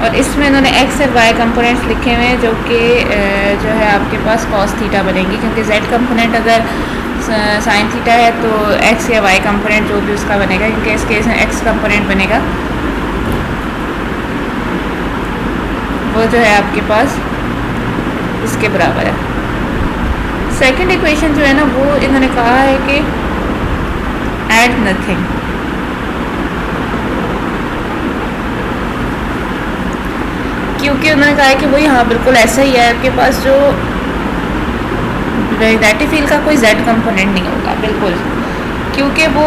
और इसमें इन्होंने एक्स और वाई कंपोनेंट्स लिखे हुए हैं जो कि जो है आपके पास कॉस थीटा बनेंगी, क्योंकि जेड कंपोनेंट अगर साइन थीटा है तो एक्स या वाई कंपोनेंट जो भी उसका बनेगा, क्योंकि इस केस में एक्स कंपोनेंट बनेगा वो जो है आपके पास इसके बराबर है। सेकंड इक्वेशन जो है ना वो इन्होंने कहा है कि ऐड नथिंग, क्योंकि उन्होंने कहा है कि वो यहाँ बिल्कुल ऐसा ही है, आपके पास जो मैग्नेटिक फील्ड का कोई जेड कंपोनेंट नहीं होगा बिल्कुल, क्योंकि वो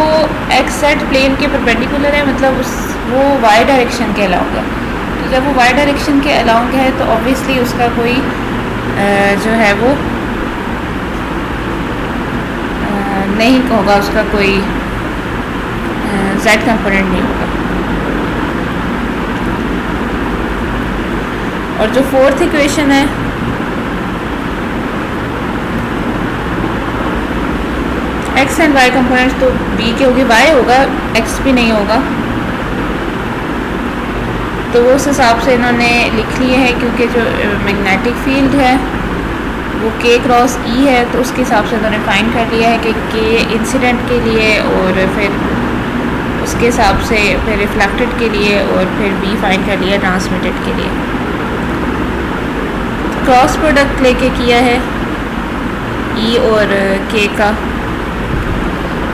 एक्स जेड प्लेन के परपेंडिकुलर है, मतलब उस वो वाई डायरेक्शन के अलाउंग है। तो जब वो वाई डायरेक्शन के अलाउंग है तो ऑब्वियसली उसका कोई जो है वो नहीं होगा, उसका कोई जेड कंपोनेंट नहीं होगा। और जो फोर्थ इक्वेशन है एक्स एंड वाई कंपोनेंट्स तो बी के होगी, वाई होगा, एक्स भी नहीं होगा, तो वो उस हिसाब से इन्होंने लिख लिए हैं, क्योंकि जो मैग्नेटिक फील्ड है वो के क्रॉस ई है, तो उसके हिसाब से इन्होंने फाइंड कर लिया है कि के इंसिडेंट के लिए और फिर उसके हिसाब से फिर रिफ्लेक्टेड के लिए और फिर बी फाइंड कर लिया ट्रांसमिटेड के लिए। क्रॉस प्रोडक्ट लेके किया है ई और के का।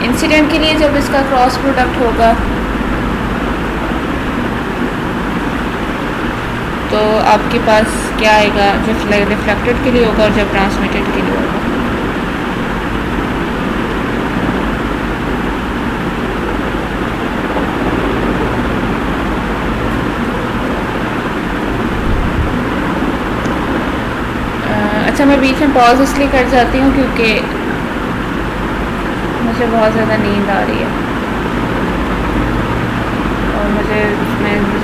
इंसिडेंट के लिए जब इसका क्रॉस प्रोडक्ट होगा तो आपके पास क्या आएगा, जब रिफ्लेक्टेड के लिए होगा और जब ट्रांसमिटेड के लिए होगा। अच्छा, मैं बीच में पॉज इसलिए कर जाती हूँ क्योंकि मुझे बहुत ज़्यादा नींद आ रही है और मुझे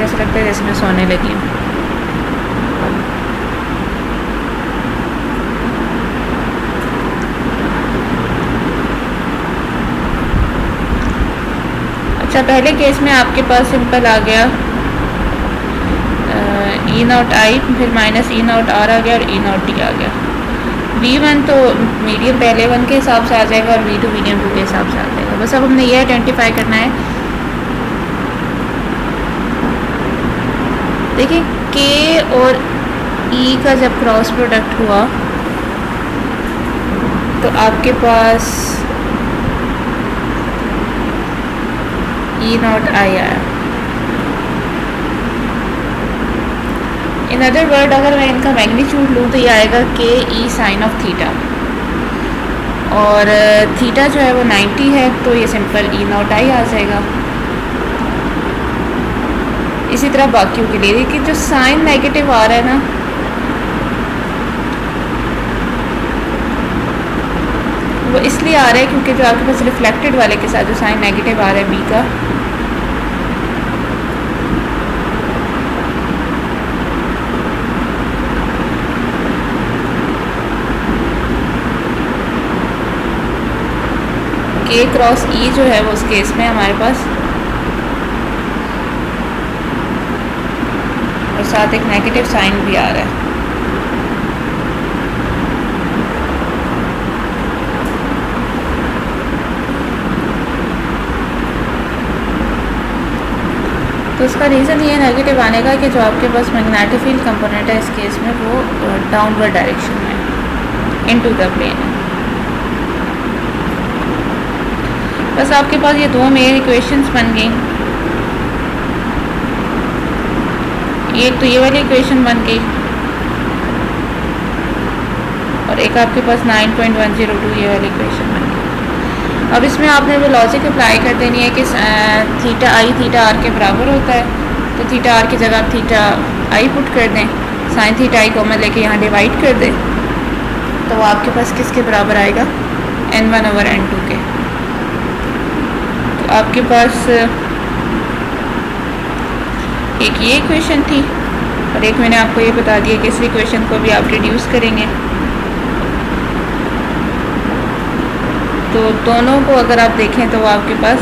ऐसा लगता है जैसे मैं सोने लगी हूँ। अच्छा, पहले केस में आपके पास सिंपल आ गया ई नॉट आई, फिर माइनस ई नॉट आर आ गया और ई नॉट डी आ गया। V1 तो मीडियम पहले वन के हिसाब से आ जाएगा और V2 मीडियम टू के हिसाब से आ जाएगा। बस अब हमने ये आइडेंटिफाई करना है, देखिए K और E का जब क्रॉस प्रोडक्ट हुआ तो आपके पास E नॉट आई आया। इन अदर वर्ड अगर मैं इनका मैग्नीट्यूड लूँ तो ये आएगा के ई साइन ऑफ थीटा, और थीटा जो है वो 90 है तो ये सिंपल ई नॉट आई आ जाएगा। इसी तरह बाकियों के लिए देखिए जो साइन नेगेटिव आ रहा है ना वो इसलिए आ रहा है क्योंकि जो आपके पास रिफ्लेक्टेड वाले के साथ जो साइन नेगेटिव आ रहा है बी का, के क्रॉस ई जो है वो उस केस में हमारे पास और साथ एक नेगेटिव साइन भी आ रहा है। तो इसका रीज़न ये नेगेटिव आने का कि जो आपके पास मैग्नेटिक फील्ड कंपोनेंट है इस केस में वो डाउनवर्ड डायरेक्शन में इनटू द प्लेन है। बस आपके पास ये दो मेन इक्वेशंस बन गई, एक तो ये वाली इक्वेशन बन गई और एक आपके पास 9.102 ये वाली इक्वेशन बन गई। अब इसमें आपने वो लॉजिक अप्लाई कर देनी है कि थीटा आई थीटा आर के बराबर होता है, तो थीटा आर की जगह आप थीटा आई पुट कर दें, साइन थीटा आई कॉमन लेके यहाँ डिवाइड कर दें, तो वो आपके पास किसके बराबर आएगा, n1/n2 के। तो आपके पास एक ये इक्वेशन थी और एक मैंने आपको ये बता दिया कि इस इक्वेशन को भी आप रिड्यूस करेंगे, तो दोनों को अगर आप देखें तो वो आपके पास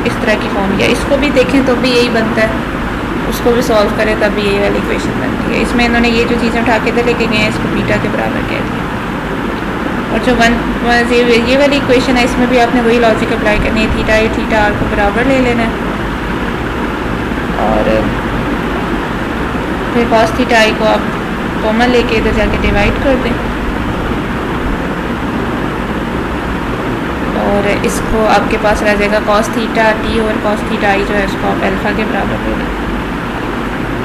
इस तरह की फॉर्म, या इसको भी देखें तो भी यही बनता है उसको भी सॉल्व करें तब ये वाली इक्वेशन बनती है। इसमें इन्होंने ये जो चीज़ें उठा के इधर लेके गए हैं इसको बीटा के बराबर कह दिया। और जो ये वाली इक्वेशन है इसमें भी आपने वही लॉजिक अप्लाई करनी है, थीटा ए थीटा आर को बराबर ले लेना है और फिर कॉस थीटा आई को आप कॉमन लेके इधर जाके डिवाइड कर दें और इसको आपके पास रह जाएगा कॉस थीटा टी और कॉस थीटा आई जो है इसको आप अल्फ़ा के बराबर ले लें।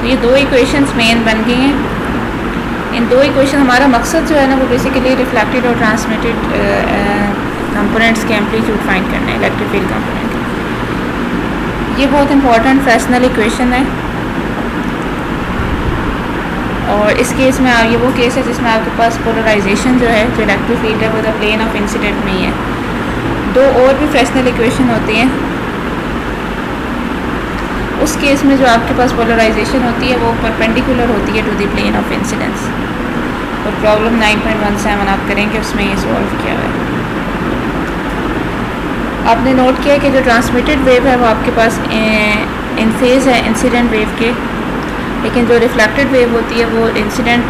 तो ये दो इक्वेशंस मेन बन गई हैं। इन दो इक्वेशन हमारा मकसद जो है ना वो बेसिकली रिफ्लेक्टेड और ट्रांसमिटेड कंपोनेंट्स के एम्पलीट्यूड फाइंड करना है इलेक्ट्रिक फील्ड कंपोनेंट। ये बहुत इंपॉर्टेंट फ्रेसनल इक्वेशन है और इस केस में ये वो केस है जिसमें आपके पास पोलराइजेशन जो है जो इलेक्ट्रिक फील्ड है वो द प्लेन ऑफ इंसिडेंट में ही है। दो और भी फ्रेसनल इक्वेशन होती हैं, उस केस में जो आपके पास पोलराइजेशन होती है वो परपेंडिकुलर होती है to the plane of incidence और प्रॉब्लम 9.17 आप करेंगे उसमें ये सॉल्व किया हुआ है। आपने नोट किया कि जो ट्रांसमिटेड वेव है वो आपके पास इन फेज़ है इंसिडेंट वेव के, लेकिन जो रिफ्लेक्टेड वेव होती है वो इंसिडेंट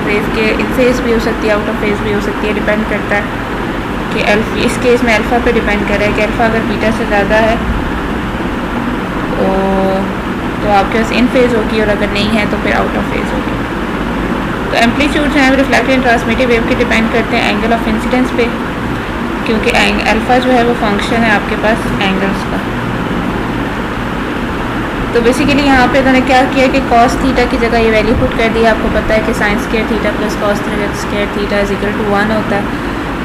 वेव के इन फेज़ भी हो सकती है आउट ऑफ फेज़ भी हो सकती है। डिपेंड करता है कि इस केस में अल्फ़ा पे डिपेंड कर रहा है कि अल्फ़ा अगर बीटा से ज़्यादा है तो आपके पास इन फेज़ होगी और अगर नहीं है तो फिर आउट ऑफ फेज़ होगी। तो एम्पलीट्यूड जो है रिफ्लेक्टेड एंड ट्रांसमिटेड वेव के डिपेंड करते हैं एंगल ऑफ इंसिडेंस पे, क्योंकि अल्फ़ा जो है वो फंक्शन है आपके पास एंगल्स का। तो बेसिकली यहाँ पे इन्होंने क्या किया कि कॉस थीटा की जगह ये वैल्यू पुट कर दी। आपको पता है कि sine square theta plus cos square theta is equal to 1 होता है।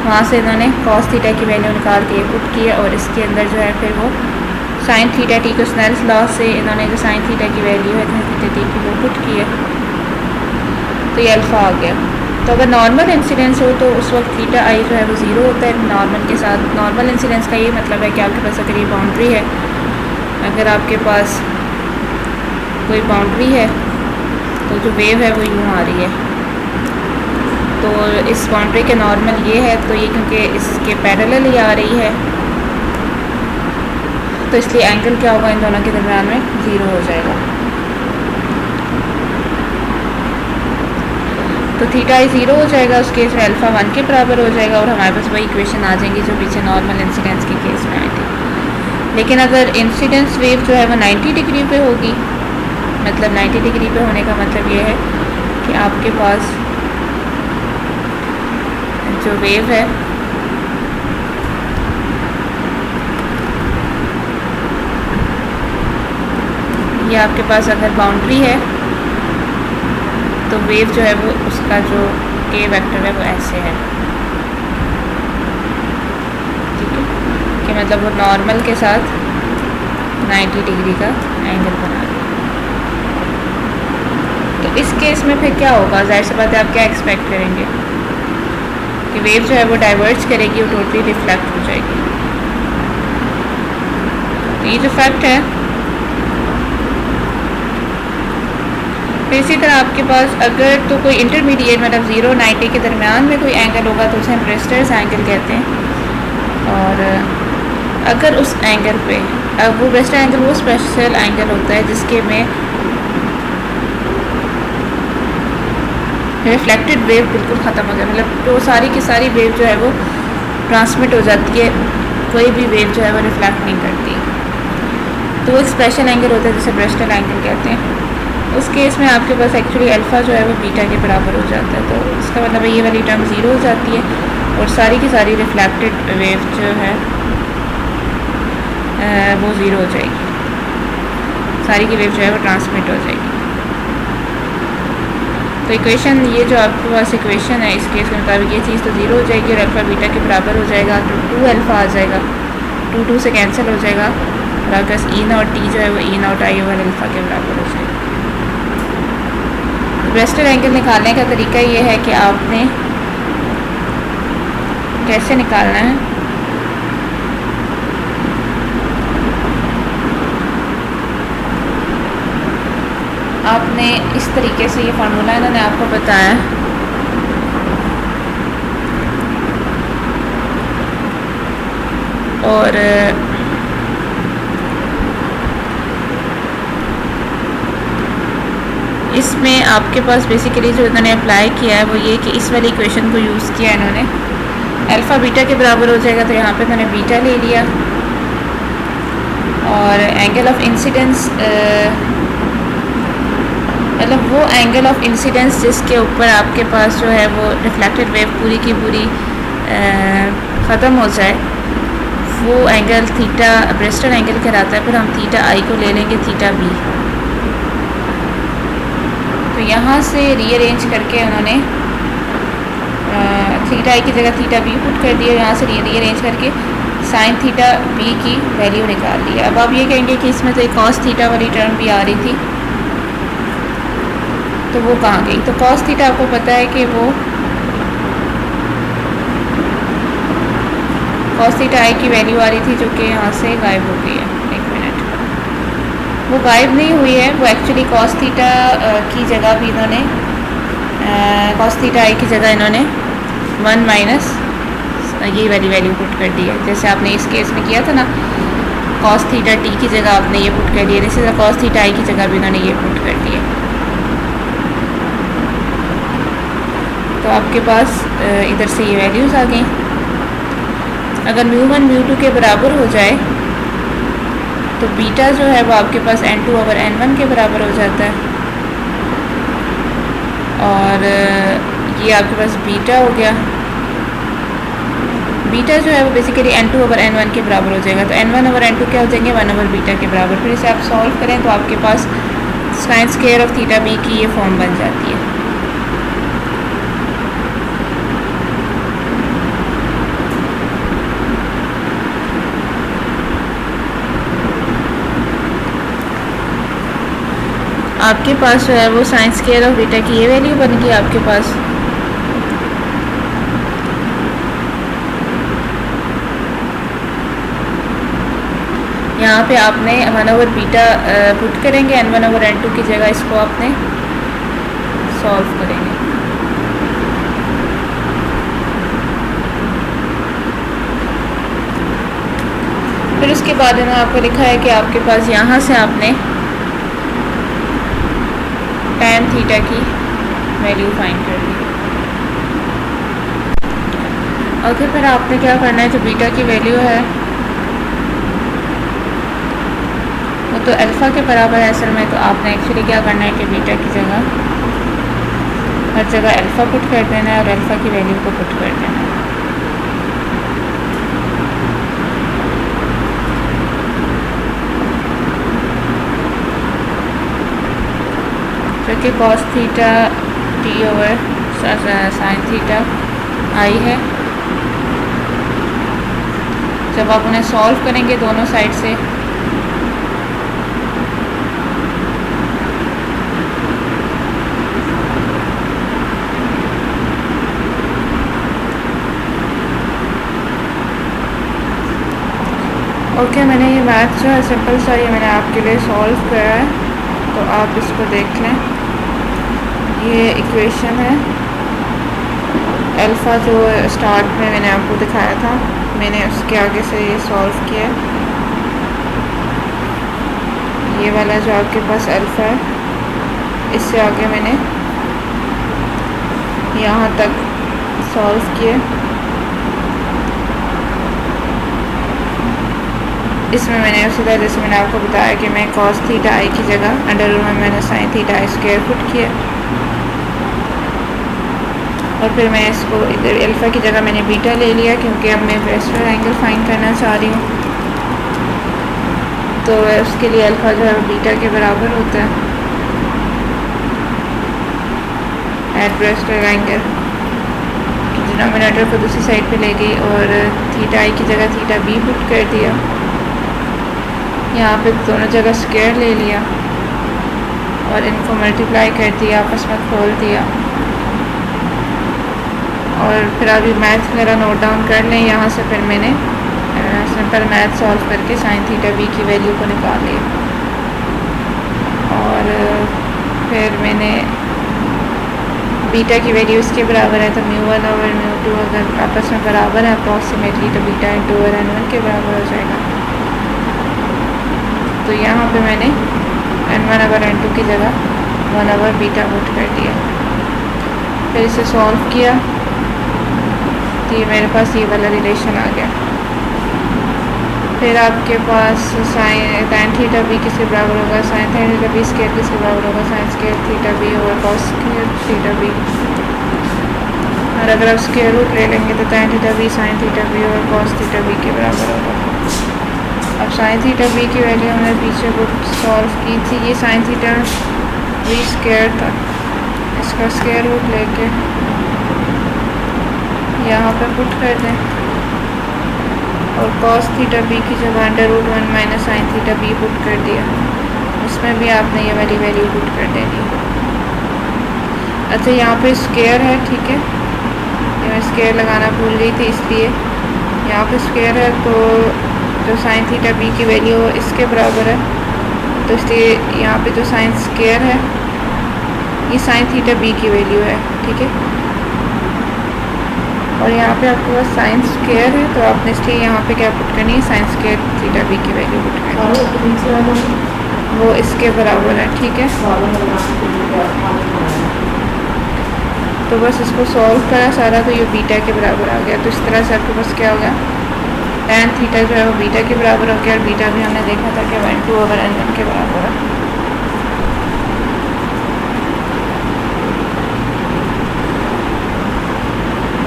वहाँ से इन्होंने कॉस थीटा की वैल्यू निकाल के पुट की है और इसके अंदर जो है फिर वो साइन थीटा टी को स्नेल्स लॉ से इन्होंने जो साइन थीटा की वैल्यू है थीटा टी की वो पुट की है तो ये अल्फ़ा आ गया। तो अगर नॉर्मल इंसिडेंस हो तो उस वक्त थीटा आई जो है वो ज़ीरो होता है नॉर्मल के साथ। नॉर्मल इंसिडेंस का ये मतलब है कि आपके पास अगर ये बाउंड्री है, अगर आपके पास कोई बाउंड्री है तो जो वेव है वो यूँ आ रही है, तो इस बाउंड्री के नॉर्मल ये है तो ये क्योंकि इसके पैरेलल ही आ रही है तो इसलिए एंगल क्या होगा इन दोनों के दरम्यान में 0 हो जाएगा। तो थीटा आई 0 हो जाएगा, उस केस में अल्फ़ा 1 के बराबर हो जाएगा और हमारे पास वही इक्वेशन आ जाएंगी जो पीछे नॉर्मल इंसिडेंस के केस में आई थी। लेकिन अगर इंसिडेंस वेव जो है वो 90 डिग्री पे होगी, मतलब 90 डिग्री पे होने का मतलब ये है कि आपके पास जो वेव है ये आपके पास अगर बाउंड्री है तो वेव जो है वो उसका जो के वेक्टर है वो ऐसे है, ठीक है, कि मतलब वो नॉर्मल के साथ 90 डिग्री का एंगल बना रही है। तो इस केस में फिर क्या होगा, ज़ाहिर सी बात है आप क्या एक्सपेक्ट करेंगे कि वेव जो है वो डाइवर्ज करेगी, वो टोटली रिफ्लेक्ट हो जाएगी। तो ये जो फैक्ट है, फिर इसी तरह आपके पास अगर तो कोई इंटरमीडिएट मतलब 0 90 के दरमियान में कोई एंगल होगा तो उसे हम ब्रेस्टर्स एंगल कहते हैं। और अगर उस एंगल पे वो ब्रेस्टर एंगल वो स्पेशल एंगल होता है जिसके में रिफ्लेक्टेड वेव बिल्कुल ख़त्म हो जाए, मतलब तो सारी की सारी वेव जो है वो ट्रांसमिट हो जाती है, कोई भी वेव जो है वो रिफ्लेक्ट नहीं करती। तो एक स्पेशल एंगल होता है जिसे ब्रेस्टर एंगल कहते हैं। उस केस में आपके पास एक्चुअली अल्फ़ा जो है वो बीटा के बराबर हो जाता है। तो इसका मतलब ये वाली टर्म 0 हो जाती है और सारी की सारी रिफ्लेक्टेड वेव जो है वो 0 हो जाएगी, सारी की वेव जो है वो ट्रांसमिट हो जाएगी। तो इक्वेशन ये जो आपके पास इक्वेशन है इस केस के मुताबिक ये चीज़ तो 0 हो जाएगी और अल्फ़ा बीटा के बराबर हो जाएगा, तो 2 अल्फ़ा आ जाएगा, 2 से कैंसिल हो जाएगा और आपके पास ई नॉट टी जो है वो ई नॉट आई ओवर अल्फ़ा के बराबर हो जाएगा। ब्रेस्टर एंगल निकालने का तरीका ये है कि आपने कैसे निकालना है, आपने इस तरीके से ये फार्मूला इन्होंने आपको बताया और इसमें आपके पास बेसिकली जो इन्होंने अप्लाई किया है वो ये कि इस वाली इक्वेशन को यूज़ किया इन्होंने, अल्फ़ा बीटा के बराबर हो जाएगा, तो यहाँ पे इन्होंने बीटा ले लिया और एंगल ऑफ इंसिडेंस मतलब वो एंगल ऑफ इंसिडेंस जिसके ऊपर आपके पास जो है वो रिफ्लेक्टेड वेव पूरी की पूरी ख़त्म हो जाए, वो एंगल थीटा ब्रेस्टल एंगल कहलाता है। फिर हम थीटा आई को ले लेंगे थीटा बी। तो यहाँ से रीअरेंज करके उन्होंने थीटा आई की जगह थीटा बी पुट कर दिया, यहाँ से रीअरेंज करके साइन थीटा बी की वैल्यू निकाल ली। अब आप ये कहेंगे कि इसमें तो एक कॉस थीटा वाली टर्म भी आ रही थी, तो वो कहाँ गई? तो कॉस थीटा आपको पता है कि वो कॉस थीटा आई की वैल्यू आ रही थी जो कि यहाँ से गायब हो गई है। एक मिनट, वो गायब नहीं हुई है, वो एक्चुअली कॉस थीटा की जगह भी इन्होंने कॉस थीटा आई की जगह इन्होंने 1 माइनस ये वाली वैल्यू पुट कर दी है, जैसे आपने इस केस में किया था ना, कॉस थीटा टी की जगह आपने ये पुट कर दिया, इसी तरह कॉस थीटा आई की जगह भी इन्होंने ये पुट कर दिया। तो आपके पास इधर से ये वैल्यूज़ आ गई। अगर μ1 μ2 के बराबर हो जाए तो बीटा जो है वो आपके पास n2 ओवर n1 के बराबर हो जाता है, और ये आपके पास बीटा हो गया। बीटा जो है वो बेसिकली n2 ओवर n1 के बराबर हो जाएगा, तो n1 ओवर n2 क्या हो जाएंगे? 1 ओवर बीटा के बराबर। फिर इसे आप सॉल्व करें तो आपके पास sine square of theta B की ये फॉर्म बन जाती है। आपके पास जो है वो साइन स्क्वायर ऑफ बीटा की ये वैल्यू बन गई आपके पास। यहाँ पे आपने 1 ओवर बीटा पुट करेंगे, n1 ओवर n2 की जगह इसको आपने सॉल्व करेंगे। फिर उसके बाद इन्होंने आपको लिखा है कि आपके पास यहाँ से आपने tan थीटा की वैल्यू फाइंड कर ली। और फिर आपने क्या करना है, जो बीटा की वैल्यू है वो तो अल्फ़ा के बराबर है असल में, तो आपने एक्चुअली क्या करना है कि बीटा की जगह हर जगह अल्फ़ा पुट कर देना है और अल्फ़ा की वैल्यू को पुट कर देना है। जो कि cos theta T over sine theta I है। जब आप उन्हें सॉल्व करेंगे दोनों साइड से, ओके मैंने ये मैथ जो है सिंपल सा ये मैंने आपके लिए सॉल्व करा है, तो आप इसको देख लें। ये इक्वेशन है अल्फ़ा जो स्टार्ट में मैंने आपको दिखाया था, मैंने उसके आगे से ये सॉल्व किया है। ये वाला जो आपके पास अल्फ़ा है, इससे आगे मैंने यहाँ तक सॉल्व किया। इसमें मैंने उसी तरह जैसे मैंने आपको बताया कि मैं कॉस थीटा आई की जगह अंडर रूट में मैंने साइन थीटा आई स्क्वायर पुट किया, और फिर मैं इसको इधर अल्फ़ा की जगह मैंने बीटा ले लिया, क्योंकि अब मैं ब्रेस्टल एंगल फाइंड करना चाह रही हूँ। तो उसके लिए अल्फ़ा जो है बीटा के बराबर होता है एट ब्रेस्टल एंगल। डिनोमिनेटर को दूसरी साइड पे ले गई और थीटा आई की जगह थीटा बी पुट कर दिया। यहाँ पे दोनों जगह स्क्वायर ले लिया और इनको मल्टीप्लाई कर दिया, आपस में खोल दिया, और फिर अभी मैथ मेरा नोट डाउन कर लें। यहाँ से फिर मैंने सिंपल मैथ सॉल्व करके साइन थीटा बी की वैल्यू को निकाल लिया, और फिर मैंने बीटा की वैल्यू इसके बराबर है, तो μ1 ओवर μ2 अगर आपस में बराबर है अप्रॉक्सीमेटली, तो बीटा इंटू ओवर n1 के बराबर हो जाएगा। तो यहाँ पे मैंने n1 ओवर n2 की जगह 1 आवर बीटा पुट कर दिया। फिर इसे सॉल्व किया तो ये मेरे पास ये वाला रिलेशन आ गया। फिर आपके पास साइन tan थीटा बी किसके बराबर होगा, साइन थीटा बी स्केयर किसके बराबर होगा, साइन स्केयर थीटा बी और कॉस स्केयर थीटा बी। और अगर आप स्केयर रूट ले लेंगे तो tan theta b sine theta b और कॉस थीटा बी के बराबर होगा। अब साइन थीटा बी की वैल्यू हमने पीछे बुक सॉल्व की थी। ये साइन थीटा बी स्केयर था, इसका स्केयर रूट लेके यहाँ पे पुट कर दें और cos थीटा बी की जगह √1 minus sign theta B put कर दिया। उसमें भी आपने ये वाली वैल्यू पुट कर देनी। अच्छा यहाँ पे स्केयर है, ठीक है, ये मैं स्केयर लगाना भूल गई थी, इसलिए यहाँ पे स्केयर है तो जो साइन थीटा बी की वैल्यू इसके बराबर है, तो इसलिए यहाँ पे जो साइन स्केयर है ये साइन थीटा बी की वैल्यू है, ठीक है। और यहाँ पे आपके पास साइन स्केयर है तो आपने इसलिए यहाँ पे क्या पुट करनी है, साइन स्केयर थीटा बी की वैल्यू पुट करनी है, वो इसके बराबर है, ठीक है। तो बस इसको सॉल्व करा सारा तो ये बीटा के बराबर आ गया। तो इस तरह से आपके पास क्या हो गया, tan थीटा जो है वो बीटा के बराबर हो गया। और बीटा भी हमने देखा था कि 1/2 के बराबर है।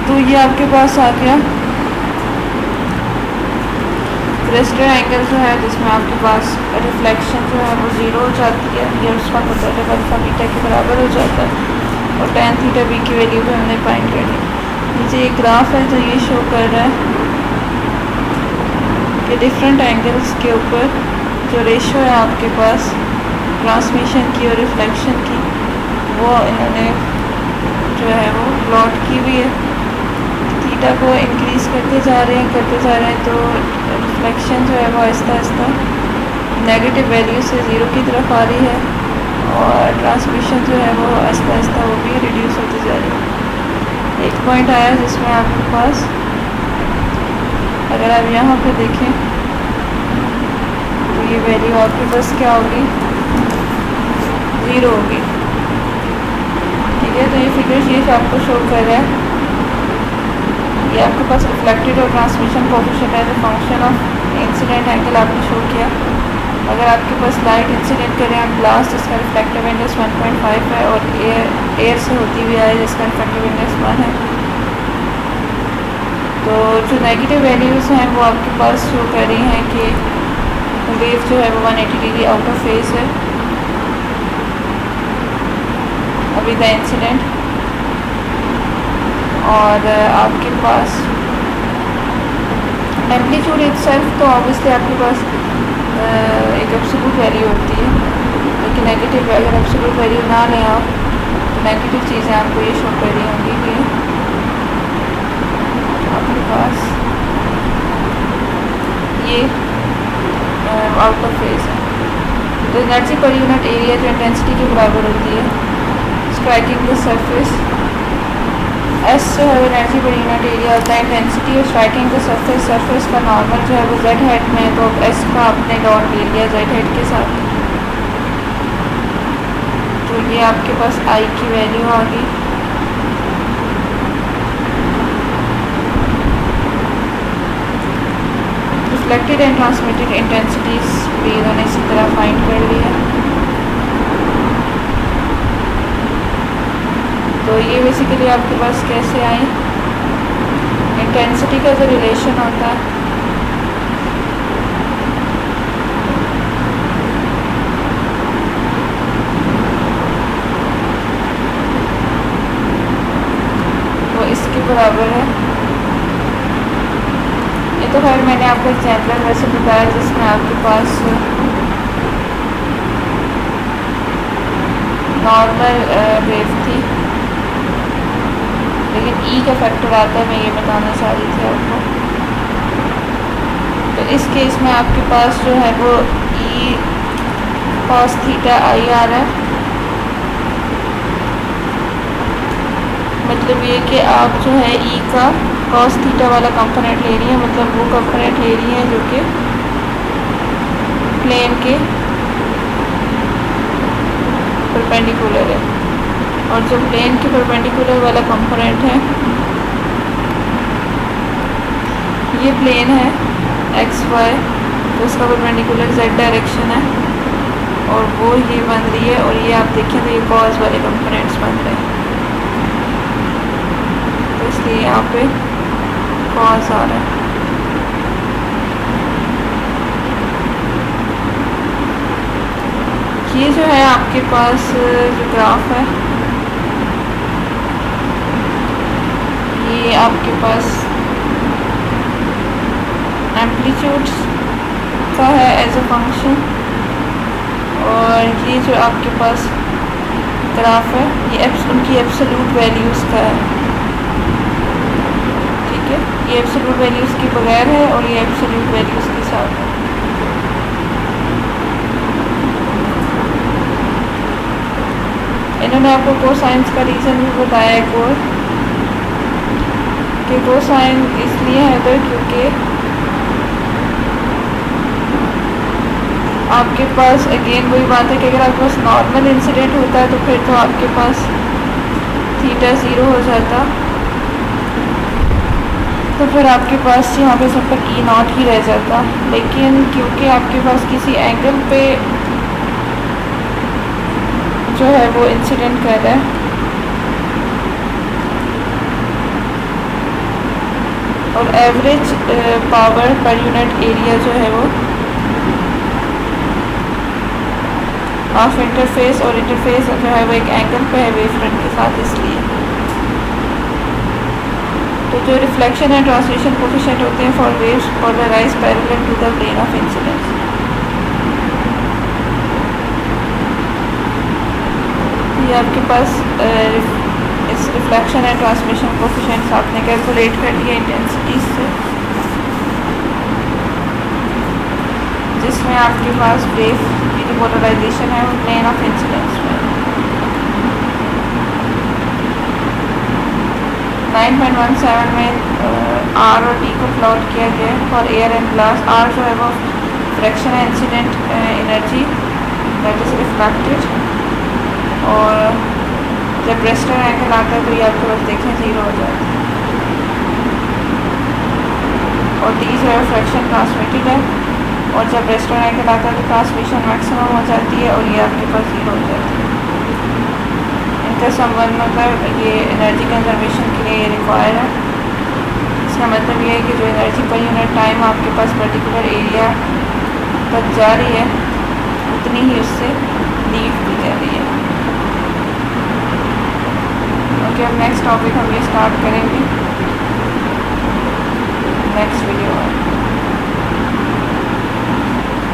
तो ये आपके पास आ गया रेस्टर एंगल जो है जिसमें आपके पास रिफ्लेक्शन जो है वो 0 हो जाती है, ये उसका मतलब अल्फा बीटा के बराबर हो जाता है। और tan थीटा बी की वैल्यू भी हमने फाइंड कर ली। नीचे एक ग्राफ है तो ये शो कर रहा है कि डिफरेंट एंगल्स के ऊपर जो रेशो है आपके पास ट्रांसमिशन की और रिफ्लेक्शन की, वो इन्होंने जो है वो प्लॉट की हुई है। थीटा को इंक्रीज़ करते जा रहे हैं तो रिफ्लेक्शन जो है वो आहिस्ता आहिस्ता नेगेटिव वैल्यू से 0 की तरफ आ रही है और ट्रांसमिशन जो है वो आहिस्ता आहिस्ता वो भी रिड्यूस होती जा रही है। एक पॉइंट आया जिसमें आपके पास अगर आप यहाँ पे देखें तो ये वैल्यू आपके पास क्या होगी, 0 होगी, ठीक है। तो ये फिगर ये आपको शो कर रहा है, ये आपके पास रिफ्लेक्टेड और transmission coefficient as a function of incident angle आपने शो किया। अगर आपके पास लाइट इंसिडेंट करें आप ब्लास्ट, जिसका रिफ्लेक्टिव इंडेक्स 1.5 है और एयर से होती हुई आए जिसका रिफ्लेक्टिव इंडेक्स 1 है, तो जो नेगेटिव वैल्यूज़ हैं वो आपके पास शो कर रही हैं कि वेव जो है वो 180 डिग्री आउट ऑफ फेज है अभी द इंसिडेंट। और आपके पास एम्पलीट्यूड इटसेल्फ तो ऑब्वियसली आपके पास एक एब्सोल्यूट वैल्यू होती है, लेकिन नेगेटिव अगर एब्सोल्यूट वैल्यू ना लें आप तो नेगेटिव चीज़ें आपको ये शो कर रही होंगी कि आपके पास ये आउट ऑफ फेज है। तो एनर्जी पर यूनिट एरिया जो इंटेंसिटी के बराबर होती है स्ट्राइकिंग द सरफेस, एस जो है एनर्जी पर यूनिट एरिया होता है, इंटेंसिटी और स्ट्राइकिंग द सरफेस का नॉर्मल जो है वो जेड हेड में, तो एस का आपने डॉट ले लिया जेड हेड के साथ। तो ये आपके पास आई की वैल्यू आ गई। रिफ्लेक्टेड एंड ट्रांसमिटेड इंटेंसिटीज भी इन्होंने इसी तरह फाइंड कर लिया। तो ये बेसिकली आपके पास कैसे आई, इंटेंसिटी का जो रिलेशन होता है वो इसके बराबर है। ये तो खैर मैंने आपको एग्जाम्पल वैसे बताया जिसमें आपके पास नॉर्मल वेव थी, लेकिन ई का फैक्टर आता है, मैं ये बताना चाह रही थी आपको। तो इस केस में आपके पास जो है वो ई कॉस थीटा आई आ रहा है। मतलब ये कि आप जो है ई का कॉस थीटा वाला कंपोनेंट ले रही है, मतलब वो कंपोनेंट ले रही है जो कि प्लेन के परपेंडिकुलर है, और जो प्लेन के परपेंडिकुलर वाला कंपोनेंट है ये प्लेन है एक्स वाई, तो उसका परपेंडिकुलर जेड डायरेक्शन है और वो ये बन रही है, और ये आप देखें तो ये कॉज वाले कंपोनेंट्स बन रहे हैं, तो इसलिए यहाँ पे कॉज आ रहा है। ये जो है आपके पास जो ग्राफ है ये आपके पास एम्पलीट्यूड का है एज अ फंक्शन, और ये जो आपके पास ग्राफ है ये उनकी एब्सोल्यूट वैल्यूज़ का है, ठीक है। ये एब्सोल्यूट वैल्यूज़ के बगैर है और ये एब्सोल्यूट वैल्यूज़ के साथ है। इन्होंने आपको कोसाइंस का रीज़न भी बताया एक और, कि कोसाइन इसलिए है तो क्योंकि आपके पास अगेन वही बात है कि अगर आपके पास नॉर्मल इंसिडेंट होता है तो फिर तो आपके पास थीटा 0 हो जाता, तो फिर आपके पास यहाँ पे सब तक E0 ही रह जाता। लेकिन क्योंकि आपके पास किसी एंगल पे जो है वो इंसिडेंट कर रहा है और average power per unit area जो है वो ऑफ इंटरफेस, और इंटरफेस जो है वो एक एंगल पे है वेव फ्रंट के साथ, इसलिए तो जो रिफ्लेक्शन एंड ट्रांसमिशन कोफिशिएंट होते हैं for waves polarise parallel to the plane of incidence. ये आपके पास इस रिफ्लेक्शन एंड ट्रांसमिशन कोफिशिएंट्स आपने कैलकुलेट कर लिया इंटेंसिटी से, जिसमें आपके पास वेव की जो पोलराइजेशन है वो प्लेन ऑफ इंसिडेंस में 9.17 में आर और टी को प्लॉट किया गया for air and glass. R जो है वो फ्रैक्शन है incident energy that is reflected, और जब रेस्टर एंगल आता है तो ये आपके पास देखें 0 हो जाता है, और टी जो है फ्रैक्शन ट्रांसमिटेड है, और जब रेस्टर एंगल आता है तो ट्रांसमिशन मैक्सिमम हो जाती है और ये आपके पास 0 हो जाती है। इनका संबंध मतलब ये एनर्जी कंजर्वेशन के लिए रिक्वायर्ड है। इसका मतलब ये है कि जो एनर्जी पर यूनिट टाइम आपके पास पर्टिकुलर एरिया तक जा रही है उतनी ही उससे लीव की जा रही है। ओके, अब नेक्स्ट टॉपिक हम ये स्टार्ट करेंगे नेक्स्ट वीडियो में।